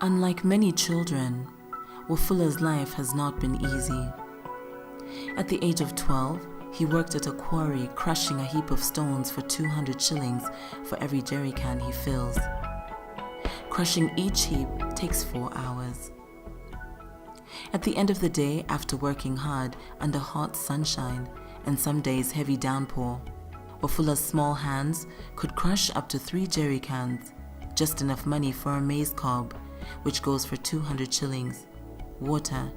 Unlike many children, Wafula's life has not been easy. At the age of 12, he worked at a quarry crushing a heap of stones for 200 shillings for every jerry can he fills. Crushing each heap takes 4 hours. At the end of the day, after working hard under hot sunshine and some days heavy downpour, Wafula's small hands could crush up to 3 jerry cans, just enough money for a maize cob, which goes for 200 shillings, water,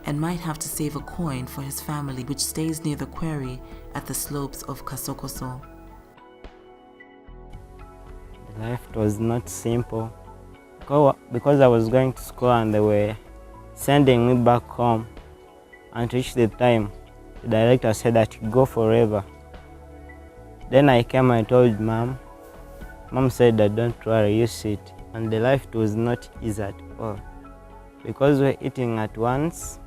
and might have to save a coin for his family, which stays near the quarry at the slopes of Kasokoso. Life was not simple because I was going to school and they were sending me back home, and reached the time the director said I should go forever. Then I came and told Mom. Mom said that don't worry, you sit. And the life was not easy at all because we're eating at once.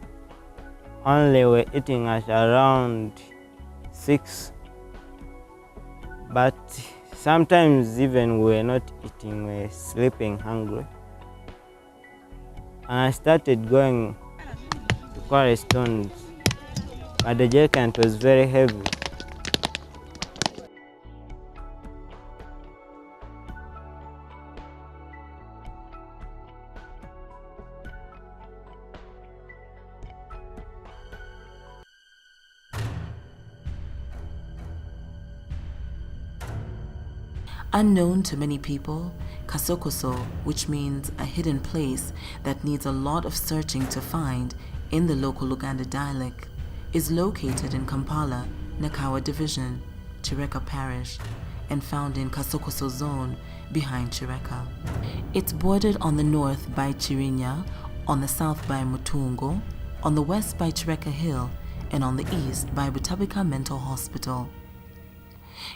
Only we're eating at around 6, but sometimes even we're not eating, we're sleeping hungry. And I started going to quarry stones, but the jerrycan was very heavy. Unknown to many people, Kasokoso, which means a hidden place that needs a lot of searching to find in the local Luganda dialect, is located in Kampala, Nakawa Division, Chireka Parish, and found in Kasokoso Zone behind Chireka. It's bordered on the north by Chirinya, on the south by Mutungo, on the west by Chireka Hill, and on the east by Butabika Mental Hospital.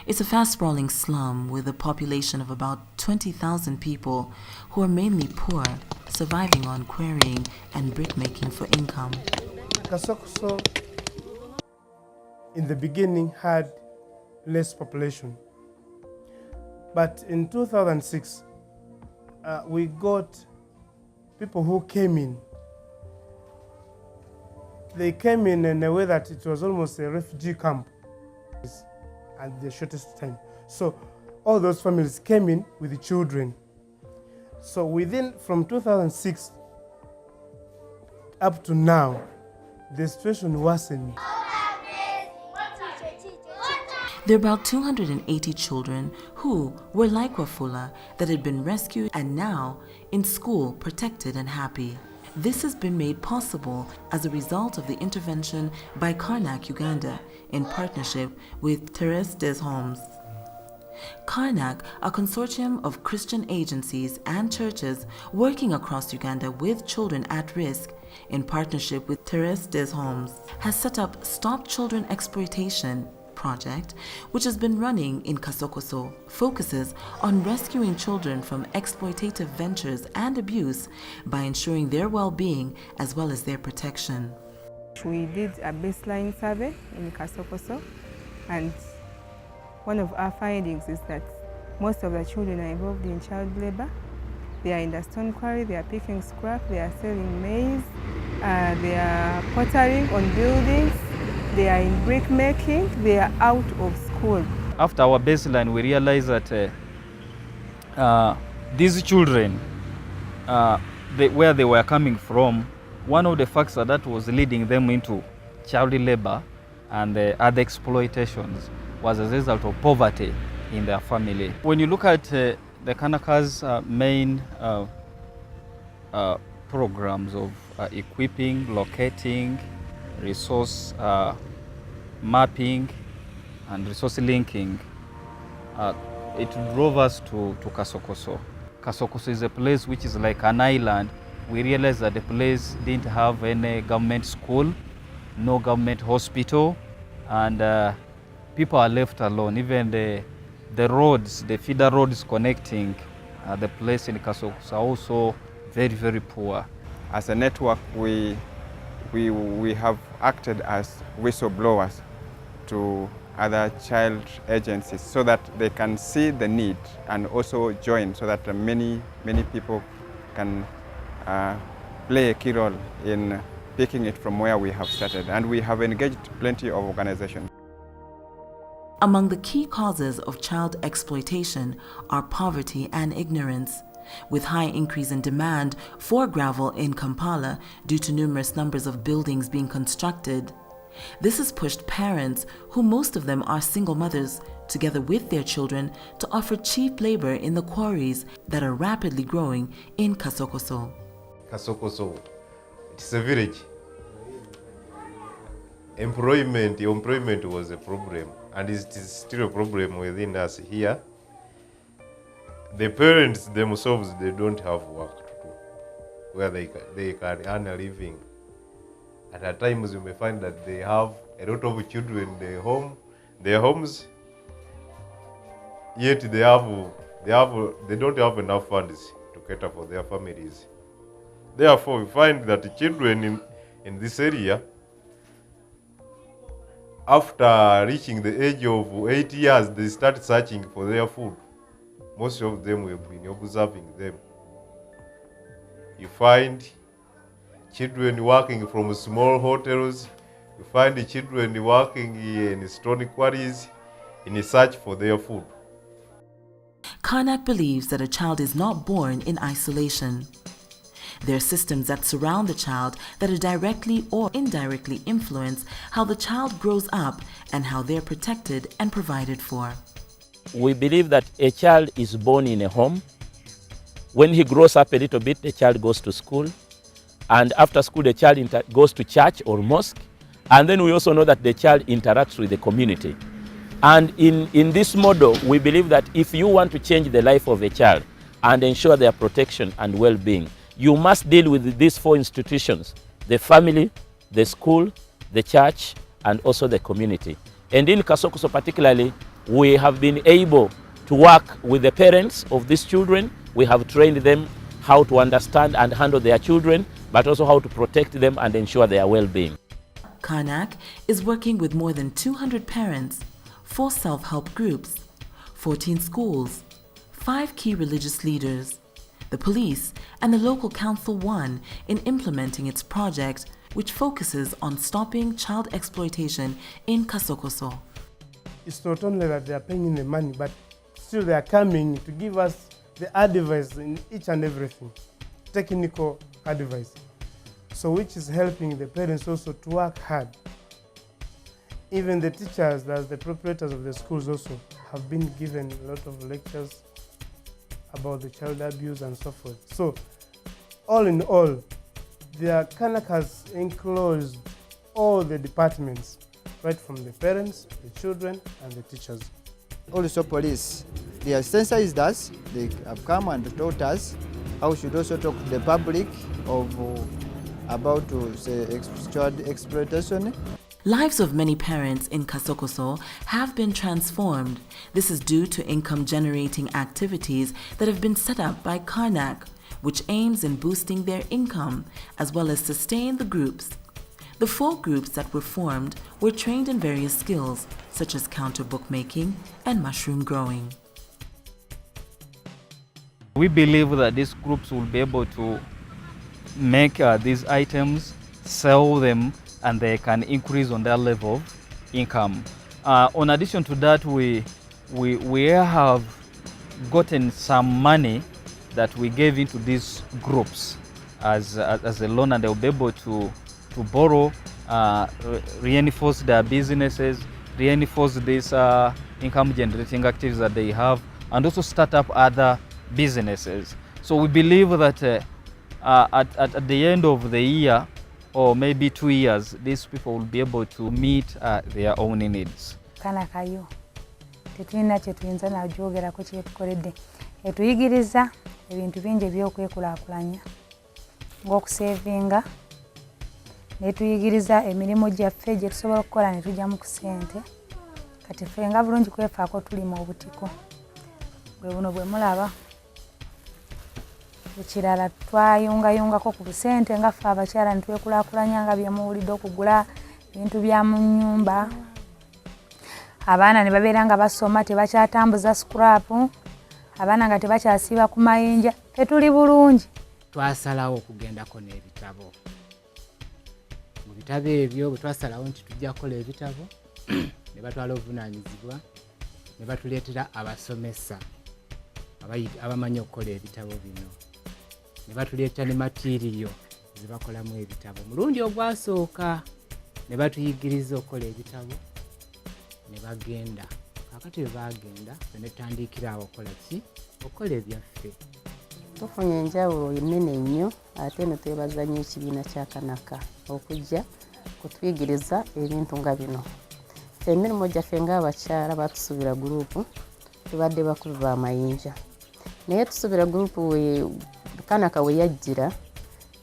It's a fast-sprawling slum with a population of about 20,000 people who are mainly poor, surviving on quarrying and brickmaking for income. Kasokoso in the beginning had less population, but in 2006 we got people who came in. They came in a way that it was almost a refugee camp at the shortest time. So all those families came in with the children. So from 2006 up to now, the situation worsened. There are about 280 children who were like Wafula, that had been rescued and now in school, protected and happy. This has been made possible as a result of the intervention by CaRnac Uganda in partnership with Thérèse des Hommes. CaRnac, a consortium of Christian agencies and churches working across Uganda with children at risk, in partnership with Thérèse des Hommes, has set up Stop Children Exploitation project, which has been running in Kasokoso, focuses on rescuing children from exploitative ventures and abuse by ensuring their well-being as well as their protection. We did a baseline survey in Kasokoso, and one of our findings is that most of the children are involved in child labor. They are in the stone quarry, they are picking scrap, they are selling maize, they are pottering on buildings, they are in brick making, they are out of school. After our baseline, we realized that these children, where they were coming from, one of the factors that was leading them into child labor and other exploitations was as a result of poverty in their family. When you look at the CaRnac's main programs of equipping, locating, resource mapping and resource linking, it drove us to Kasokoso. Kasokoso is a place which is like an island. We realized that the place didn't have any government school, no government hospital, and people are left alone. Even the roads, the feeder roads connecting the place in Kasokoso are also very, very poor. As a network, we have acted as whistleblowers to other child agencies so that they can see the need and also join, so that many people can play a key role in picking it from where we have started, and we have engaged plenty of organizations. Among the key causes of child exploitation are poverty and ignorance. With high increase in demand for gravel in Kampala due to numerous numbers of buildings being constructed, this has pushed parents, who most of them are single mothers, together with their children, to offer cheap labor in the quarries that are rapidly growing in Kasokoso. Kasokoso, it's a village. Employment was a problem, and it is still a problem within us here. The parents themselves, they don't have work to do, where they can earn a living. And at times you may find that they have a lot of children in their homes, yet they don't have enough funds to cater for their families. Therefore, we find that the children in this area, after reaching the age of 8 years, they start searching for their food. Most of them will be observing them. You find children working from small hotels. You find the children working in stone quarries in search for their food. CaRnac believes that a child is not born in isolation. There are systems that surround the child that directly or indirectly influence how the child grows up and how they're protected and provided for. We believe that a child is born in a home. When he grows up a little bit, the child goes to school. And after school, the child goes to church or mosque. And then we also know that the child interacts with the community. And in this model, we believe that if you want to change the life of a child and ensure their protection and well-being, you must deal with these four institutions: the family, the school, the church, and also the community. And in Kasokoso particularly, we have been able to work with the parents of these children. We have trained them how to understand and handle their children, but also how to protect them and ensure their well-being. CaRnac is working with more than 200 parents, 4 self-help groups, 14 schools, 5 key religious leaders, the police, and the local council 1 in implementing its project, which focuses on stopping child exploitation in Kasokoso. It's not only that they are paying in the money, but still they are coming to give us the advice in each and everything, technical advice. So which is helping the parents also to work hard. Even the teachers, as the proprietors of the schools also, have been given a lot of lectures about the child abuse and so forth. So all in all, the CaRnac has enclosed all the departments, right from the parents, the children, and the teachers. Also police, they have sensitized us, they have come and taught us how we should also talk to the public about child exploitation. Lives of many parents in Kasokoso have been transformed. This is due to income-generating activities that have been set up by CaRnac, which aims in boosting their income as well as sustain the groups. The 4 groups that were formed were trained in various skills, such as counter bookmaking and mushroom growing. We believe that these groups will be able to make these items, sell them, and they can increase on their level of income. In addition to that, we have gotten some money that we gave into these groups as a loan, and they'll be able to borrow, reinforce their businesses, reinforce these income generating activities that they have, and also start up other businesses. So we believe that at the end of the year, or maybe 2 years, these people will be able to meet their own needs. CaRnac tetulina kye tuyinza nagyogerako kye tukoledde. Etuyigiriza ebintu bingi eby'okwekulaakulanya ng'okuseevinga, netuyigiriza emirimu gyaffe gye tusobola okukola ne tujja mu kusente. Kati ffe nga bulungi kwefaako tulima obutiko. Bwe buno bwe mulaba. Ekirala twayungayungako ku busente nga ffe abakyala ne twekulaakulanya nga bye muwulidde okugula ebintu bya mu nnyumba. Abaana ne babeera nga basoma tebakyatambuza scrap. Abaana nga tebakyasiiba ku mayinja. Ffe tuli bulungi. twasalawo okugendako n'ebitabo. Mu bitabo ebyo bwe twasalawo nti tujja kukola ebitabo ne batwala obuvunaanyizibwa ne batuleetera abasomesa abamanyi okukola ebitabo bino. Ne batuleetera ne matiriyo ze bakolamu ebitabo. Mulundi ogwasooka ne batuyigiriza okukola ebitabo ne bagenda. Kakati bwe bagenda ne tutandikira awo okukola ki? Okukola ebyaffe. Tufunye enjawulo ennene nnyo ate ne twebaza nnyo ekibiina kya CaRnac okujja kutuyigiriza ebintu nga bino. Emirimu gyaffe ng'abakyala batusuubira gurupu tubadde bakulu b'amayinja. Naye tusuubira gurupu CaRnac we yajjira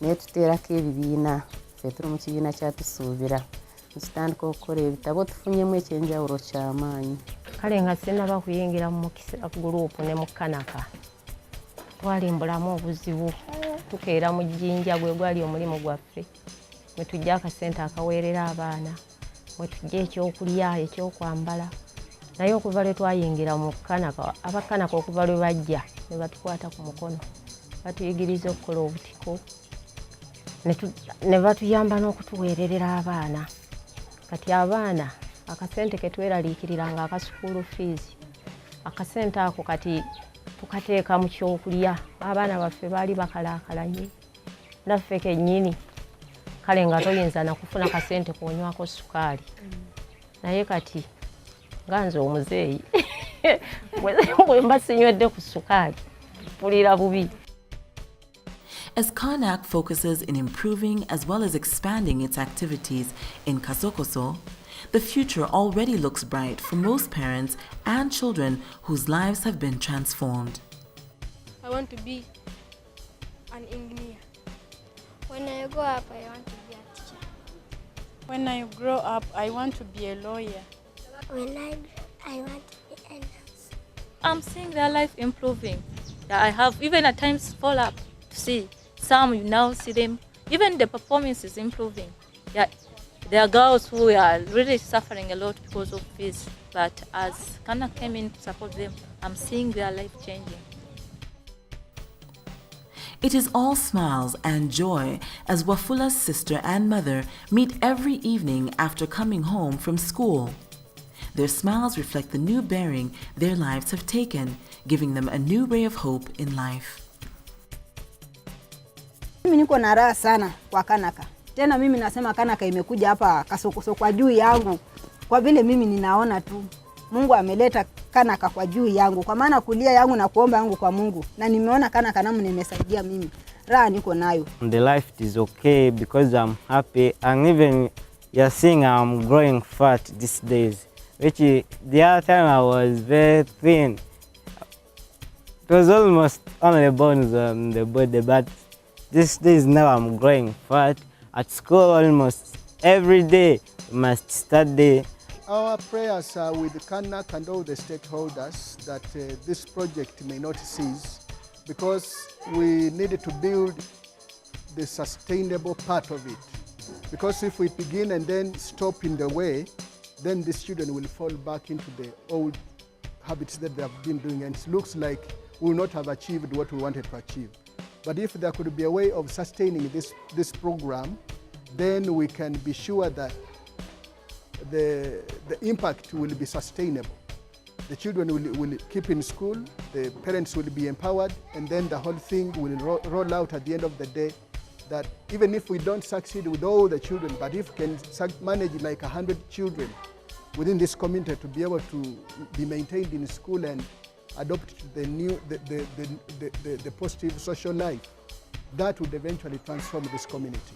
naye tuteerako ebibiina ffe tuli mu kibiina kyatusuubira. Tutandika okukola ebitabo tufunyemu ekyenjawulo ky'amaanyi. Kale nga sinaba kuyingira mu gurupu ne mu CaRnac twalimbulamu obuzibu. Tukeera mu jjinja gwe gwali omulimu gwaffe mwe tujja akasente akaweerera abaana mwe tujja ekyokulya ekyokwambala. Naye okuva lwe twayingira mu CaRnac aba CaRnac okuva lwe bajja ne batukwata ku mukono batuyigiriza okukola obutiko ne batuyamba n'okutuweererera abaana. Kati abaana akasente ke tweraliikiriranga aka school fees akasente ako kati tukateeka mu kyokulya. Abaana baffe baali bakalaakalanye naffe kennyini kale nga toyinza nakufuna kasente konywako sukaali. Naye kati nga nze omuzeeyi bwe mba sinywedde ku sukaali mpulira bubi. As CaRnac focuses in improving as well as expanding its activities in Kasokoso, the future already looks bright for most parents and children whose lives have been transformed. I want to be an engineer. When I grow up, I want to be a teacher. When I grow up, I want to be a lawyer. When I want to be a nurse. I'm seeing their life improving. I have even at times fall up to see some, you now see them, even the performance is improving. Yeah, there are girls who are really suffering a lot because of fees, but as CaRnac came in to support them, I'm seeing their life changing. It is all smiles and joy as Wafula's sister and mother meet every evening after coming home from school. Their smiles reflect the new bearing their lives have taken, giving them a new ray of hope in life. Mimi niko na raha sana kwa CaRnac. Tena mimi nasema CaRnac imekuja hapa Kasokoso kwa juu yangu. Kwa vile mimi ninaona tu Mungu ameleta CaRnac kwa juu yangu. Kwa maana kulia yangu na kuomba yangu kwa Mungu. Na nimeona CaRnac namu nimesaidia mimi. Raha niko nayo. The life is okay because I'm happy, and even you're seeing I'm growing fat these days. Which the other time I was very thin. It was almost only bones on the body, but these days now I'm growing fat. At school almost every day must study. Our prayers are with CaRnac and all the stakeholders that this project may not cease, because we need to build the sustainable part of it. Because if we begin and then stop in the way, then the children will fall back into the old habits that they have been doing, and it looks like we will not have achieved what we wanted to achieve. But if there could be a way of sustaining this program, then we can be sure that the impact will be sustainable. The children will keep in school, the parents will be empowered, and then the whole thing will roll out at the end of the day, that even if we don't succeed with all the children, but if we can manage like 100 children within this community to be able to be maintained in school and adopt the positive social life, that would eventually transform this community.